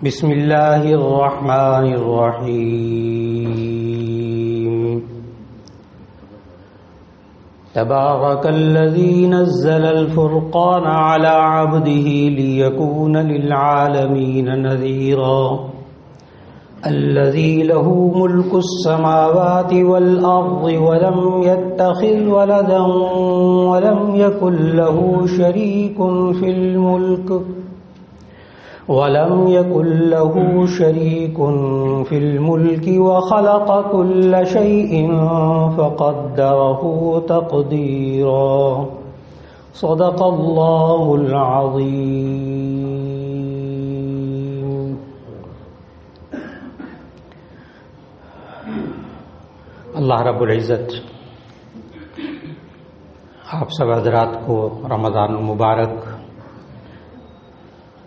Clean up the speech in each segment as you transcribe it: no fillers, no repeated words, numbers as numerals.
بسم اللہ الرحمن الرحیم تبارک الذی نزل الفرقان علی عبده لیکون للعالمین نذیرا الذی له ملک السماوات والارض ولم يتخذ ولدا ولم يكن له شریک فی الملک وخلق كل شيء فقدره تقديرا صدق الله العظيم. اللہ رب العزت آپ سب حضرات کو رمضان المبارک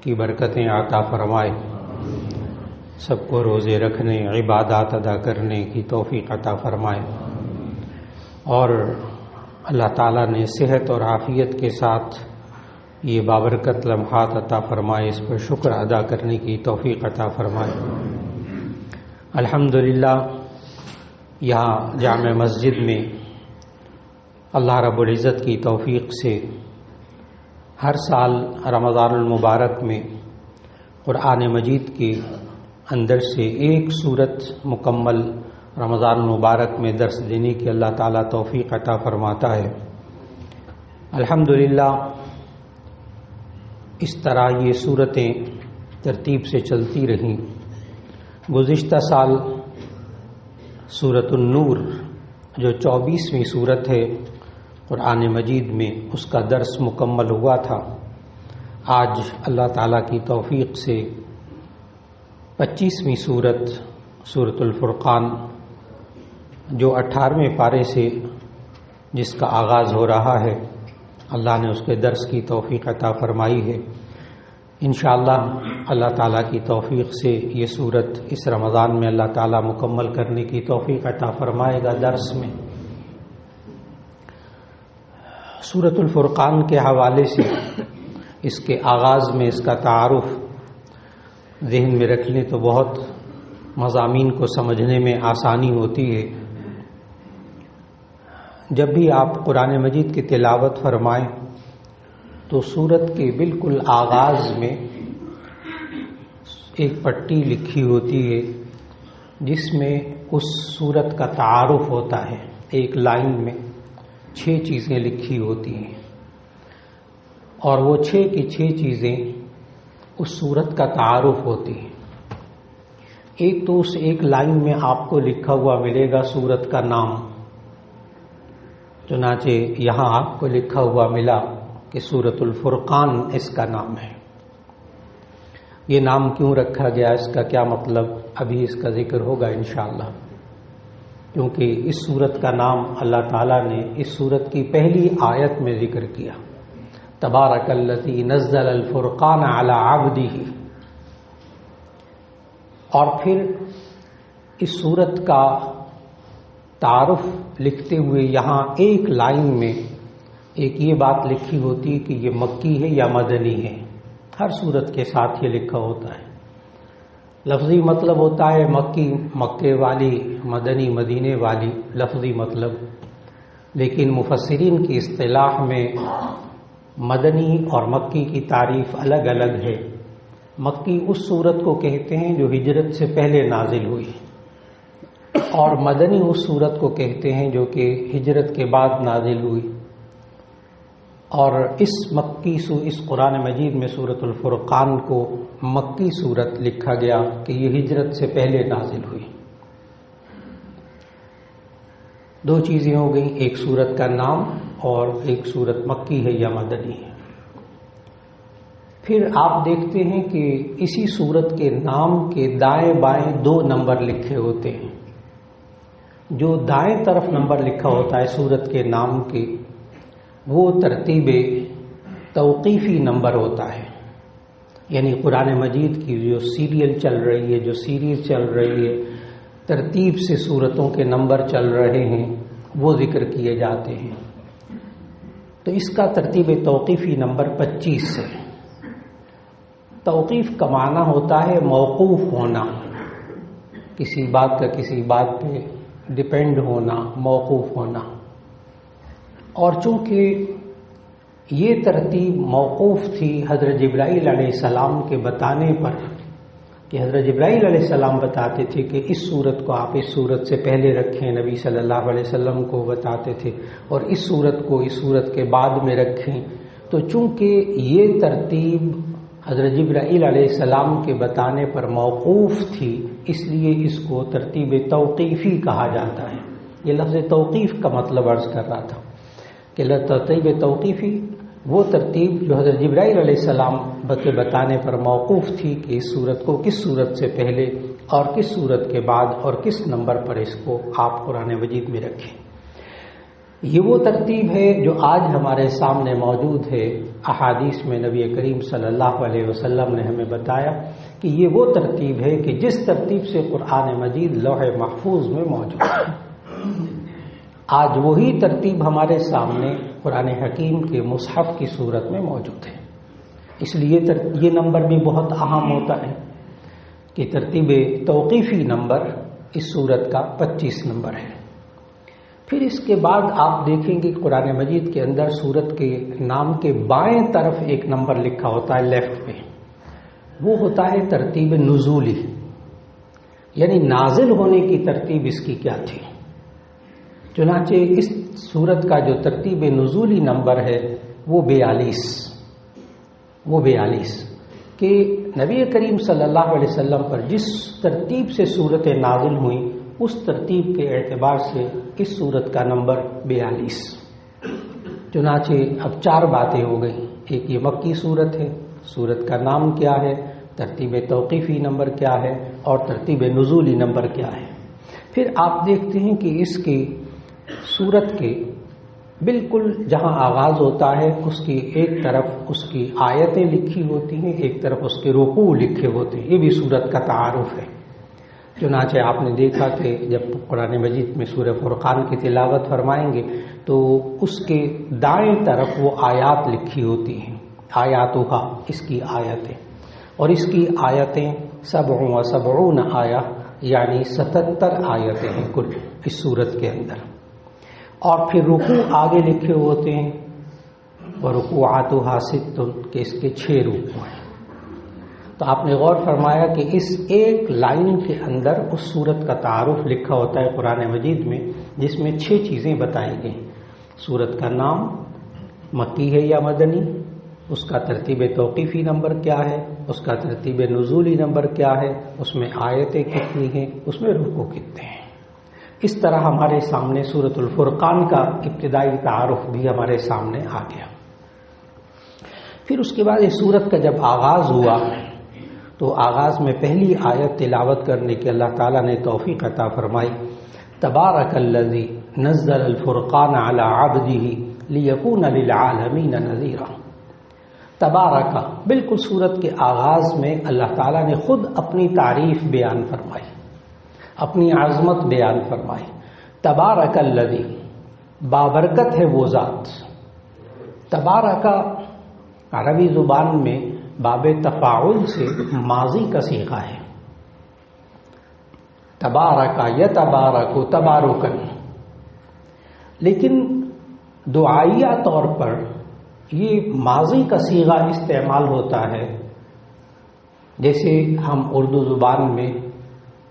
کی برکتیں عطا فرمائے، سب کو روزے رکھنے، عبادات ادا کرنے کی توفیق عطا فرمائے، اور اللہ تعالیٰ نے صحت اور عافیت کے ساتھ یہ بابرکت لمحات عطا فرمائے، اس پر شکر ادا کرنے کی توفیق عطا فرمائے. الحمدللہ یہاں جامع مسجد میں اللہ رب العزت کی توفیق سے ہر سال رمضان المبارک میں قرآن مجید کے اندر سے ایک سورت مکمل رمضان المبارک میں درس دینے کی اللہ تعالیٰ توفیق عطا فرماتا ہے. الحمدللہ اس طرح یہ سورتیں ترتیب سے چلتی رہیں. گزشتہ سال سورۃ النور جو 24ویں سورت ہے قرآن مجید میں، اس کا درس مکمل ہوا تھا. آج اللہ تعالیٰ کی توفیق سے 25ویں سورت سورۃ الفرقان جو 18ویں پارے سے جس کا آغاز ہو رہا ہے، اللہ نے اس کے درس کی توفیق عطا فرمائی ہے. انشاءاللہ اللہ تعالیٰ کی توفیق سے یہ سورت اس رمضان میں اللہ تعالیٰ مکمل کرنے کی توفیق عطا فرمائے گا درس میں. سورۃ الفرقان کے حوالے سے اس کے آغاز میں اس کا تعارف ذہن میں رکھ لیں تو بہت مضامین کو سمجھنے میں آسانی ہوتی ہے. جب بھی آپ قرآن مجید کی تلاوت فرمائیں تو سورت کے بالکل آغاز میں ایک پٹی لکھی ہوتی ہے جس میں اس سورت کا تعارف ہوتا ہے. ایک لائن میں 6 چیزیں لکھی ہوتی ہیں، اور وہ 6 کی 6 چیزیں اس سورت کا تعارف ہوتی ہیں. ایک تو اس ایک لائن میں آپ کو لکھا ہوا ملے گا سورت کا نام، چنانچہ یہاں آپ کو لکھا ہوا ملا کہ سورۃ الفرقان اس کا نام ہے. یہ نام کیوں رکھا گیا، اس کا کیا مطلب، ابھی اس کا ذکر ہوگا انشاءاللہ. کیونکہ اس سورت کا نام اللہ تعالیٰ نے اس سورت کی پہلی آیت میں ذکر کیا، تبارک الذی نزل الفرقان علی عبدہ. اور پھر اس سورت کا تعارف لکھتے ہوئے یہاں ایک لائن میں ایک یہ بات لکھی ہوتی کہ یہ مکی ہے یا مدنی ہے. ہر سورت کے ساتھ یہ لکھا ہوتا ہے. لفظی مطلب ہوتا ہے مکی مکے والی، مدنی مدینے والی، لفظی مطلب. لیکن مفسرین کی اصطلاح میں مدنی اور مکی کی تعریف الگ الگ ہے. مکی اس سورت کو کہتے ہیں جو ہجرت سے پہلے نازل ہوئی، اور مدنی اس سورت کو کہتے ہیں جو کہ ہجرت کے بعد نازل ہوئی. اور اس قرآن مجید میں سورۃ الفرقان کو مکی سورت لکھا گیا کہ یہ ہجرت سے پہلے نازل ہوئی. 2 چیزیں ہو گئیں، ایک سورت کا نام اور ایک سورت مکی ہے یا مدنی ہے. پھر آپ دیکھتے ہیں کہ اسی سورت کے نام کے دائیں بائیں 2 نمبر لکھے ہوتے ہیں. جو دائیں طرف نمبر لکھا ہوتا ہے سورت کے نام کے، وہ ترتیب توقیفی نمبر ہوتا ہے. یعنی قرآن مجید کی جو سیریل چل رہی ہے، جو سیریز چل رہی ہے، ترتیب سے سورتوں کے نمبر چل رہے ہیں، وہ ذکر کیے جاتے ہیں. تو اس کا ترتیب توقیفی نمبر 25 ہے. توقیف کا معنی ہوتا ہے موقوف ہونا، کسی بات کا کسی بات پہ ڈپینڈ ہونا، موقوف ہونا۔ اور چونکہ یہ ترتیب موقوف تھی حضرت جبرائیل علیہ السلام کے بتانے پر، کہ حضرت جبرائیل علیہ السلام بتاتے تھے کہ اس صورت کو آپ اس صورت سے پہلے رکھیں، نبی صلی اللہ علیہ وسلم کو بتاتے تھے، اور اس صورت کو اس صورت کے بعد میں رکھیں، تو چونکہ یہ ترتیب حضرت جبرائیل علیہ السلام کے بتانے پر موقوف تھی، اس لیے اس کو ترتیب توقیفی کہا جاتا ہے۔ یہ لفظ توقیف کا مطلب عرض کر رہا تھا کہ ترتیب توقیفی وہ ترتیب جو حضرت جبرائیل علیہ السلام کے بتانے پر موقوف تھی کہ اس صورت کو کس صورت سے پہلے اور کس صورت کے بعد اور کس نمبر پر اس کو آپ قرآن مجید میں رکھیں۔ یہ وہ ترتیب ہے جو آج ہمارے سامنے موجود ہے۔ احادیث میں نبی کریم صلی اللہ علیہ وسلم نے ہمیں بتایا کہ یہ وہ ترتیب ہے کہ جس ترتیب سے قرآن مجید لوح محفوظ میں موجود ہے۔ آج وہی ترتیب ہمارے سامنے قرآن حکیم کے مصحف کی صورت میں موجود ہے۔ اس لیے یہ نمبر بھی بہت اہم ہوتا ہے کہ ترتیب توقیفی نمبر اس صورت کا 25 نمبر ہے۔ پھر اس کے بعد آپ دیکھیں گے قرآن مجید کے اندر سورت کے نام کے بائیں طرف ایک نمبر لکھا ہوتا ہے لیفٹ پہ، وہ ہوتا ہے ترتیب نزولی، یعنی نازل ہونے کی ترتیب اس کی کیا تھی۔ چنانچہ اس سورت کا جو ترتیب نزولی نمبر ہے وہ 42 کہ نبی کریم صلی اللہ علیہ وسلم پر جس ترتیب سے سورتیں نازل ہوئیں اس ترتیب کے اعتبار سے اس سورت کا نمبر 42۔ چنانچہ اب 4 باتیں ہو گئیں، ایک یہ مکی سورت ہے، سورت کا نام کیا ہے، ترتیب توقیفی نمبر کیا ہے، اور ترتیب نزولی نمبر کیا ہے۔ پھر آپ دیکھتے ہیں کہ اس کی سورت کے بالکل جہاں آغاز ہوتا ہے اس کی ایک طرف اس کی آیتیں لکھی ہوتی ہیں، ایک طرف اس کے رکوع لکھے ہوتے ہیں، یہ بھی سورت کا تعارف ہے۔ چنانچہ آپ نے دیکھا کہ جب قرآن مجید میں سورہ فرقان کی تلاوت فرمائیں گے تو اس کے دائیں طرف وہ آیات لکھی ہوتی ہیں، آیاتها، اس کی آیتیں، اور اس کی آیتیں 77 آیہ یعنی 77 آیتیں ہیں کل اس سورت کے اندر۔ اور پھر رکوع آگے لکھے ہوتے ہیں، وَرُكُوعَاتُهَا 6 کہ اس کے 6 رکوع ہیں۔ تو آپ نے غور فرمایا کہ اس ایک لائن کے اندر اس سورت کا تعارف لکھا ہوتا ہے قرآن مجید میں، جس میں 6 چیزیں بتائی گئیں۔ سورت کا نام مکی ہے یا مدنی، اس کا ترتیب توقیفی نمبر کیا ہے، اس کا ترتیب نزولی نمبر کیا ہے، اس میں آیتیں کتنی ہیں، اس میں رکوع کتنے ہیں۔ اس طرح ہمارے سامنے سورۃ الفرقان کا ابتدائی تعارف بھی ہمارے سامنے آ گیا۔ پھر اس کے بعد اس سورت کا جب آغاز ہوا تو آغاز میں پہلی آیت تلاوت کرنے کی اللہ تعالیٰ نے توفیق عطا فرمائی، تبارک الذی نزل الفرقان علی عبدہ لیکون للعالمین نذیرا۔ تبارک، بالکل سورت کے آغاز میں اللہ تعالیٰ نے خود اپنی تعریف بیان فرمائی، اپنی عظمت بیان فرمائی۔ تبارک الذی، بابرکت ہے وہ ذات۔ تبارک عربی زبان میں باب تفاعل سے ماضی کا صیغہ ہے، تبارک یتبارک تبارکن، لیکن دعائیہ طور پر یہ ماضی کا صیغہ استعمال ہوتا ہے۔ جیسے ہم اردو زبان میں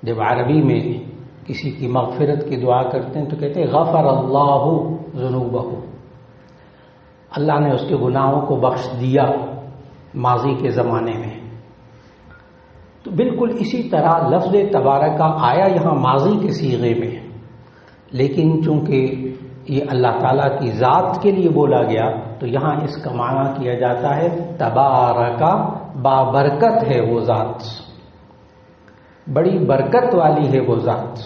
جب عربی میں کسی کی مغفرت کی دعا کرتے ہیں تو کہتے ہیں غفر اللہ ذنوبہ، اللہ نے اس کے گناہوں کو بخش دیا ماضی کے زمانے میں۔ تو بالکل اسی طرح لفظ تبارک آیا یہاں ماضی کے صیغے میں، لیکن چونکہ یہ اللہ تعالیٰ کی ذات کے لیے بولا گیا تو یہاں اس کا معنی کیا جاتا ہے تبارک، بابرکت ہے وہ ذات، بڑی برکت والی ہے وہ ذات۔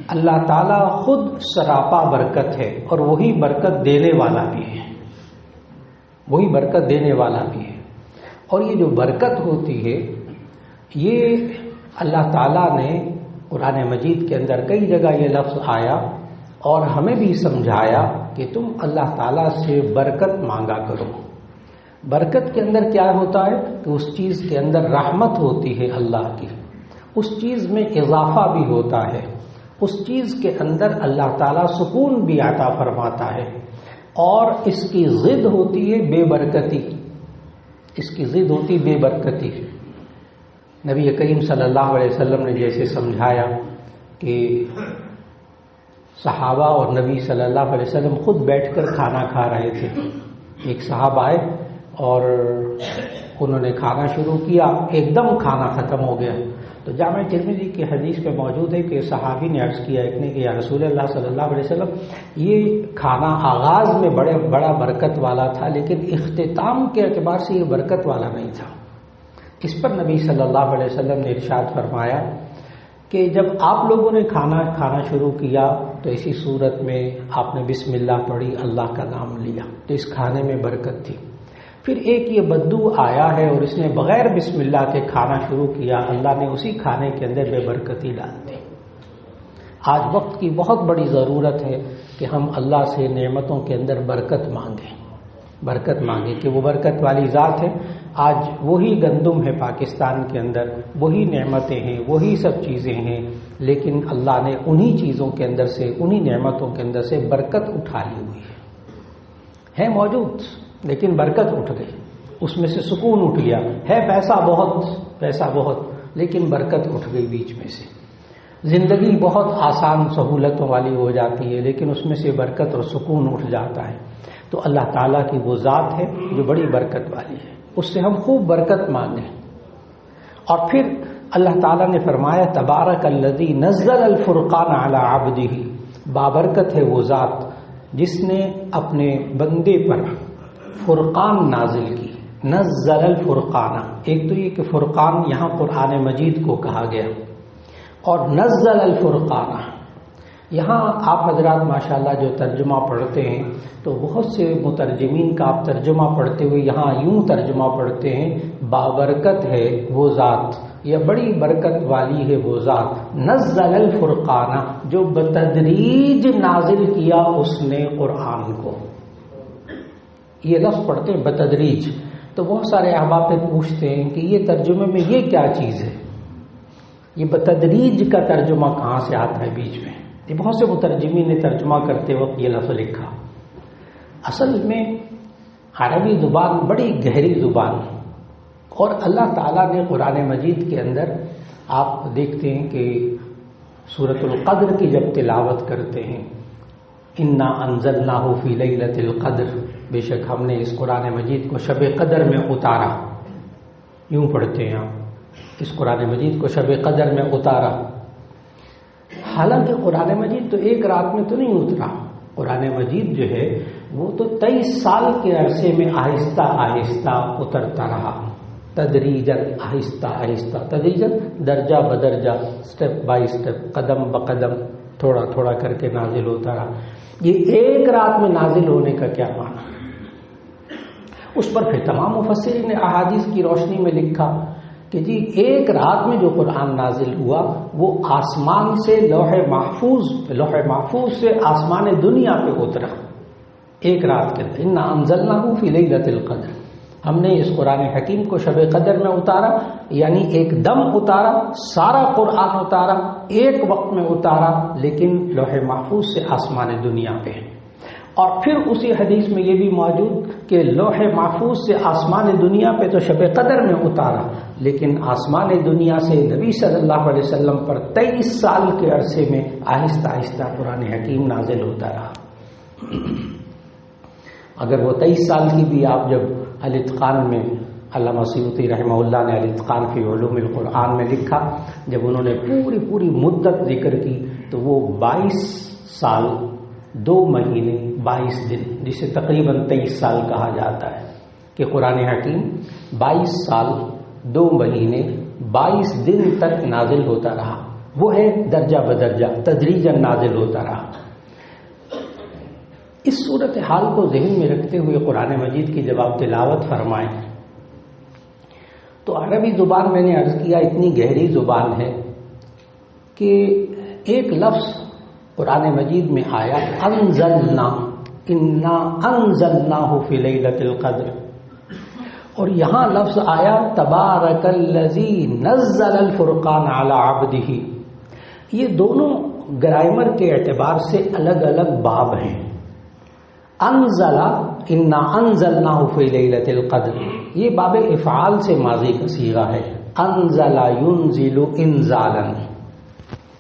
اللہ تعالیٰ خود سراپا برکت ہے اور وہی برکت دینے والا بھی ہے، وہی برکت دینے والا بھی ہے۔ اور یہ جو برکت ہوتی ہے یہ اللہ تعالیٰ نے قرآن مجید کے اندر کئی جگہ یہ لفظ آیا اور ہمیں بھی سمجھایا کہ تم اللہ تعالیٰ سے برکت مانگا کرو، برکت کے اندر کیا ہوتا ہے کہ اس چیز کے اندر رحمت ہوتی ہے اللہ کی، اس چیز میں اضافہ بھی ہوتا ہے، اس چیز کے اندر اللہ تعالیٰ سکون بھی عطا فرماتا ہے، اور اس کی ضد ہوتی ہے بے برکتی، اس کی ضد ہوتی بے برکتی۔ نبی کریم صلی اللہ علیہ وسلم نے جیسے سمجھایا کہ صحابہ اور نبی صلی اللہ علیہ وسلم خود بیٹھ کر کھانا کھا رہے تھے، ایک صحابہ آئے اور انہوں نے کھانا شروع کیا، ایک دم کھانا ختم ہو گیا۔ تو جامع ترمذی کی حدیث پہ موجود ہے کہ صحابی نے عرض کیا ایک نے کہ یا رسول اللہ صلی اللہ علیہ وسلم، یہ کھانا آغاز میں بڑا برکت والا تھا، لیکن اختتام کے اعتبار سے یہ برکت والا نہیں تھا۔ اس پر نبی صلی اللہ علیہ وسلم نے ارشاد فرمایا کہ جب آپ لوگوں نے کھانا شروع کیا تو اسی صورت میں آپ نے بسم اللہ پڑھی، اللہ کا نام لیا، تو اس کھانے میں برکت تھی۔ پھر ایک یہ بدو آیا ہے اور اس نے بغیر بسم اللہ کے کھانا شروع کیا، اللہ نے اسی کھانے کے اندر بے برکتی ڈال دی۔ آج وقت کی بہت بڑی ضرورت ہے کہ ہم اللہ سے نعمتوں کے اندر برکت مانگیں کہ وہ برکت والی ذات ہے۔ آج وہی گندم ہے پاکستان کے اندر، وہی نعمتیں ہیں، وہی سب چیزیں ہیں، لیکن اللہ نے انہی چیزوں کے اندر سے، انہی نعمتوں کے اندر سے برکت اٹھا لی ہوئی ہے موجود، لیکن برکت اٹھ گئی، اس میں سے سکون اٹھ گیا ہے، پیسہ بہت لیکن برکت اٹھ گئی بیچ میں سے۔ زندگی بہت آسان سہولتوں والی ہو جاتی ہے، لیکن اس میں سے برکت اور سکون اٹھ جاتا ہے۔ تو اللہ تعالیٰ کی وہ ذات ہے جو بڑی برکت والی ہے، اس سے ہم خوب برکت مانگیں۔ اور پھر اللہ تعالیٰ نے فرمایا تبارک الذی نزل الفرقان علی عبدہ، بابرکت ہے وہ ذات جس نے اپنے بندے پر فرقان نازل کی۔ نزل الفرقان، ایک تو یہ کہ فرقان یہاں قرآن مجید کو کہا گیا، اور نزل الفرقان یہاں آپ حضرات ماشاءاللہ جو ترجمہ پڑھتے ہیں تو بہت سے مترجمین کا آپ ترجمہ پڑھتے ہوئے یہاں یوں ترجمہ پڑھتے ہیں بابرکت ہے وہ ذات، یا بڑی برکت والی ہے وہ ذات، نزل الفرقان جو بتدریج نازل کیا اس نے قرآن کو۔ یہ لفظ پڑھتے ہیں بتدریج، تو بہت سارے احباب پوچھتے ہیں کہ یہ ترجمے میں یہ کیا چیز ہے، یہ بتدریج کا ترجمہ کہاں سے آتا ہے بیچ میں؟ یہ بہت سے مترجمین نے ترجمہ کرتے وقت یہ لفظ لکھا۔ اصل میں عربی زبان بڑی گہری زبان، اور اللہ تعالیٰ نے قرآن مجید کے اندر آپ دیکھتے ہیں کہ سورۃ القدر کی جب تلاوت کرتے ہیں، انا انزلناہ فی لیلۃ القدر، بے شک ہم نے اس قرآن مجید کو شب قدر میں اتارا، یوں پڑھتے ہیں آپ، اس قرآن مجید کو شب قدر میں اتارا۔ حالانکہ قرآن مجید تو ایک رات میں تو نہیں اترا، قرآن مجید جو ہے وہ تو 23 سال کے عرصے میں آہستہ آہستہ اترتا رہا، تدریجاً آہستہ آہستہ، تدریجاً درجہ بدرجہ، سٹیپ بائی سٹیپ، قدم بقدم، تھوڑا تھوڑا کر کے نازل ہوتا رہا۔ یہ ایک رات میں نازل ہونے کا کیا معنی؟ اس پر پھر تمام مفسرین نے احادیث کی روشنی میں لکھا کہ جی ایک رات میں جو قرآن نازل ہوا وہ آسمان سے لوح محفوظ سے آسمان دنیا پہ اترا ایک رات کے اندر۔ انا انزلناہ فی لیلۃ القدر، ہم نے اس قرآن حکیم کو شب قدر میں اتارا، یعنی ایک دم اتارا، سارا قرآن اتارا، ایک وقت میں اتارا، لیکن لوح محفوظ سے آسمان دنیا پہ۔ اور پھر اسی حدیث میں یہ بھی موجود کہ لوح محفوظ سے آسمان دنیا پہ تو شب قدر میں اتارا، لیکن آسمان دنیا سے نبی صلی اللہ علیہ وسلم پر 23 سال کے عرصے میں آہستہ آہستہ قرآن حکیم نازل ہوتا رہا۔ اگر وہ 23 سال کی بھی آپ جب الاتقان میں، علامہ سیوطی رحمہ اللہ نے الاتقان فی علوم القرآن میں لکھا، جب انہوں نے پوری مدت ذکر کی تو وہ 22 سال 2 مہینے 22 دن، جسے تقریباً 23 سال کہا جاتا ہے، کہ قرآن حکیم 22 سال 2 مہینے 22 دن تک نازل ہوتا رہا۔ وہ ہے درجہ بدرجہ، تدریجاً نازل ہوتا رہا۔ اس صورتحال کو ذہن میں رکھتے ہوئے قرآن مجید کی جب آپ تلاوت فرمائیں تو عربی زبان میں نے عرض کیا اتنی گہری زبان ہے کہ ایک لفظ قرآن مجید میں آیا انزلنا، انا انزلناہ فی لیلۃ القدر، اور یہاں لفظ آیا تبارک الذی نزل الفرقان علی عبدہ، یہ دونوں گرامر کے اعتبار سے الگ الگ باب ہیں۔ انزل، انا انزلناہ فی لیلۃ القدر، یہ باب افعال سے ماضی کا صیغہ ہے۔ انزل ینزل انزالا،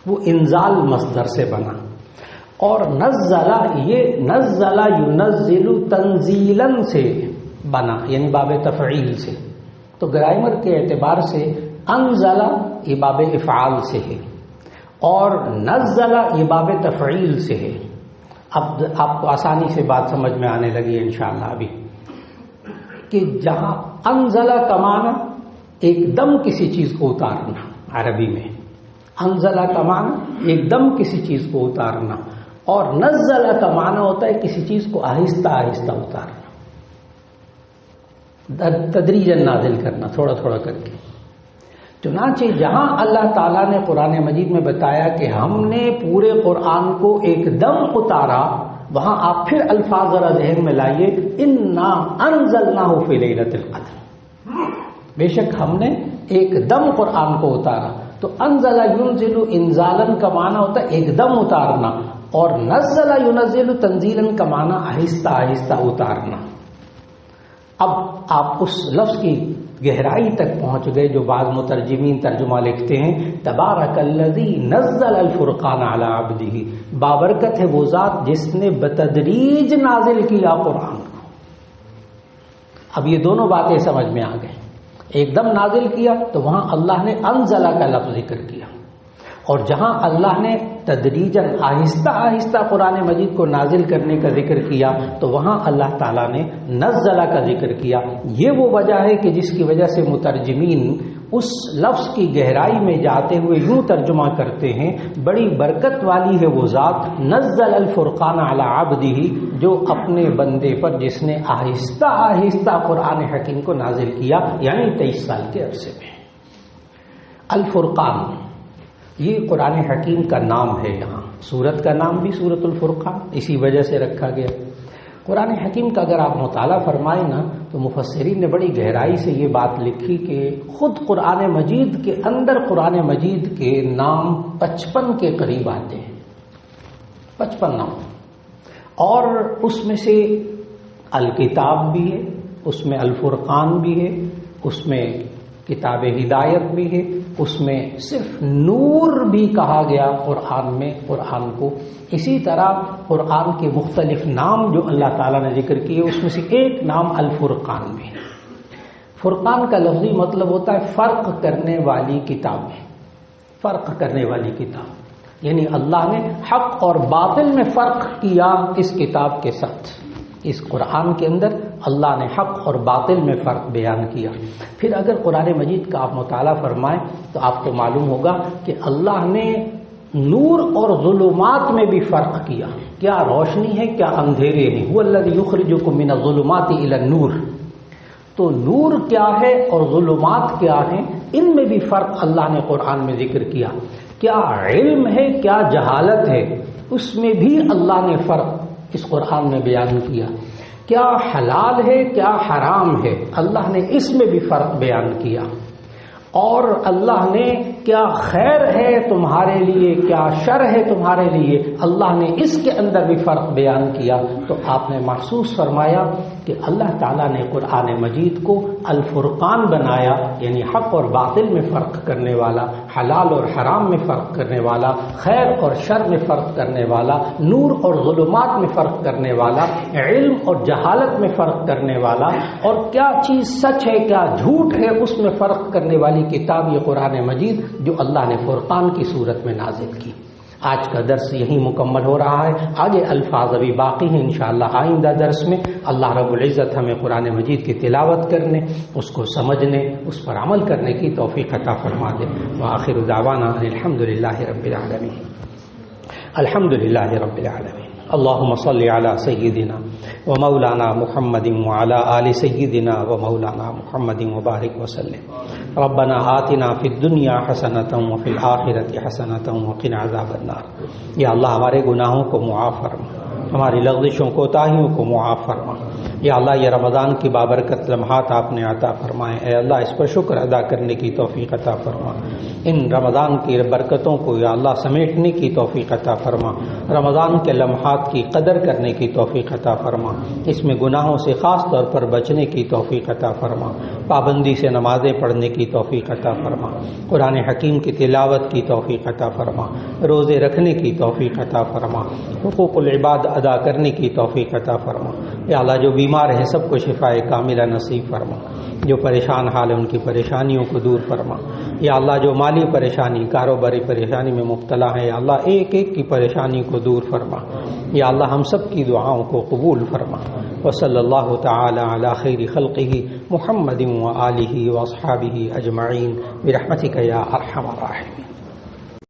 وہ انزال مصدر سے بنا۔ اور نزل، یہ نزل ینزل تنزیلا سے بنا، یعنی باب تفعیل سے۔ تو گرامر کے اعتبار سے انزل یہ باب افعال سے ہے اور نزل یہ باب تفعیل سے ہے۔ اب آپ کو آسانی سے بات سمجھ میں آنے لگی ہے انشاءاللہ ابھی، کہ جہاں انزل کا معنی ایک دم کسی چیز کو اتارنا، عربی میں انزل کا معنی ایک دم کسی چیز کو اتارنا، اور نزل کا معنی ہوتا ہے کسی چیز کو آہستہ آہستہ اتارنا، تدریجاً نازل کرنا، تھوڑا تھوڑا کر کے۔ چنانچہ جہاں اللہ تعالیٰ نے قرآن مجید میں بتایا کہ ہم نے پورے قرآن کو ایک دم اتارا، وہاں آپ پھر الفاظ ذرا ذہن میں لائیے، انا انزلناہ فی لیلۃ القدر، بے شک ہم نے ایک دم قرآن کو اتارا۔ تو انزل ینزل انزالا کا معنی ہوتا ہے ایک دم اتارنا، اور نزل ینزل تنزیلا کا معنی آہستہ آہستہ اتارنا۔ اب آپ اس لفظ کی گہرائی تک پہنچ گئے جو بعض مترجمین ترجمہ لکھتے ہیں، تبارک الذی نزل الفرقان علی عبدہ، بابرکت ہے وہ ذات جس نے بتدریج نازل کیا قرآن کو۔ اب یہ دونوں باتیں سمجھ میں آ گئیں، ایک دم نازل کیا تو وہاں اللہ نے انزل کا لفظ ذکر کیا، اور جہاں اللہ نے تدریجاً آہستہ آہستہ قرآن مجید کو نازل کرنے کا ذکر کیا تو وہاں اللہ تعالیٰ نے نزل کا ذکر کیا۔ یہ وہ وجہ ہے کہ جس کی وجہ سے مترجمین اس لفظ کی گہرائی میں جاتے ہوئے یوں ترجمہ کرتے ہیں، بڑی برکت والی ہے وہ ذات نزل الفرقان علی عبدہ، جو اپنے بندے پر جس نے آہستہ آہستہ قرآن حکیم کو نازل کیا، یعنی 23 سال کے عرصے میں۔ الفرقان یہ قرآن حکیم کا نام ہے، یہاں سورت کا نام بھی سورت الفرقان اسی وجہ سے رکھا گیا۔ قرآن حکیم کا اگر آپ مطالعہ فرمائیں نا تو مفسرین نے بڑی گہرائی سے یہ بات لکھی کہ خود قرآن مجید کے اندر قرآن مجید کے نام 55 کے قریب آتے ہیں، 55 نام، اور اس میں سے الکتاب بھی ہے، اس میں الفرقان بھی ہے، اس میں کتاب ہدایت بھی ہے، اس میں صرف نور بھی کہا گیا قرآن میں قرآن کو۔ اسی طرح قرآن کے مختلف نام جو اللہ تعالیٰ نے ذکر کیے اس میں سے ایک نام الفرقان بھی ہے۔ فرقان کا لفظی مطلب ہوتا ہے فرق کرنے والی کتاب، فرق کرنے والی کتاب، یعنی اللہ نے حق اور باطل میں فرق کیا اس کتاب کے ساتھ۔ اس قرآن کے اندر اللہ نے حق اور باطل میں فرق بیان کیا۔ پھر اگر قرآن مجید کا آپ مطالعہ فرمائیں تو آپ کو معلوم ہوگا کہ اللہ نے نور اور ظلمات میں بھی فرق کیا، کیا روشنی ہے کیا اندھیرے ہیں، هو الذی یخرجکم من الظلمات الی النور۔ تو نور کیا ہے اور ظلمات کیا ہیں، ان میں بھی فرق اللہ نے قرآن میں ذکر کیا۔ کیا علم ہے کیا جہالت ہے، اس میں بھی اللہ نے فرق اس قرآن میں بیان کیا۔ کیا حلال ہے کیا حرام ہے، اللہ نے اس میں بھی فرق بیان کیا۔ اور اللہ نے کیا خیر ہے تمہارے لیے کیا شر ہے تمہارے لیے، اللہ نے اس کے اندر بھی فرق بیان کیا۔ تو آپ نے محسوس فرمایا کہ اللہ تعالیٰ نے قرآن مجید کو الفرقان بنایا، یعنی حق اور باطل میں فرق کرنے والا، حلال اور حرام میں فرق کرنے والا، خیر اور شر میں فرق کرنے والا، نور اور ظلمات میں فرق کرنے والا، علم اور جہالت میں فرق کرنے والا، اور کیا چیز سچ ہے کیا جھوٹ ہے اس میں فرق کرنے والی کتاب یہ قرآن مجید جو اللہ نے فرقان کی صورت میں نازل کی۔ آج کا درس یہی مکمل ہو رہا ہے، آگے الفاظ ابھی باقی ہیں، انشاءاللہ آئندہ درس میں اللہ رب العزت ہمیں قرآن مجید کی تلاوت کرنے، اس کو سمجھنے، اس پر عمل کرنے کی توفیق عطا فرما دے۔ وآخر دعوانا الحمدللہ رب العالمین، الحمدللہ رب العالمین۔ اللهم صل على سيدنا ومولانا محمد وعلى آل سيدنا ومولانا محمد وبارك وسلم۔ ربنا آتنا في الدنيا حسنة وفي الآخرة حسنة وقنا عذاب النار۔ یا اللہ ہمارے گناہوں کو معاف فرما، ہماری لغزشوں کوتاہیوں کو معاف فرما، یا اللہ یہ رمضان کی بابرکت لمحات آپ نے عطا فرمائے، اے اللہ اس پر شکر ادا کرنے کی توفیق عطا فرما، ان رمضان کی برکتوں کو یا اللہ سمیٹنے کی توفیق عطا فرما، رمضان کے لمحات کی قدر کرنے کی توفیق عطا فرما، اس میں گناہوں سے خاص طور پر بچنے کی توفیق عطا فرما، پابندی سے نمازیں پڑھنے کی توفیق عطا فرما، قرآن حکیم کی تلاوت کی توفیق عطا فرما، روزے رکھنے کی توفیق عطا فرما، حقوق العباد ادا کرنے کی توفیق عطا فرما، یا اللہ جو بیمار ہیں سب کو شفائے کاملہ نصیب فرما، جو پریشان حال ہیں ان کی پریشانیوں کو دور فرما، یا اللہ جو مالی پریشانی کاروباری پریشانی میں مبتلا ہیں یا اللہ ایک ایک کی پریشانی کو دور فرما، یا اللہ ہم سب کی دعاؤں کو قبول فرما، وصلی اللہ تعالی علی خیر خلقہ محمد وآلہ واصحابہ اجمعین برحمتک یا ارحم الراحمین۔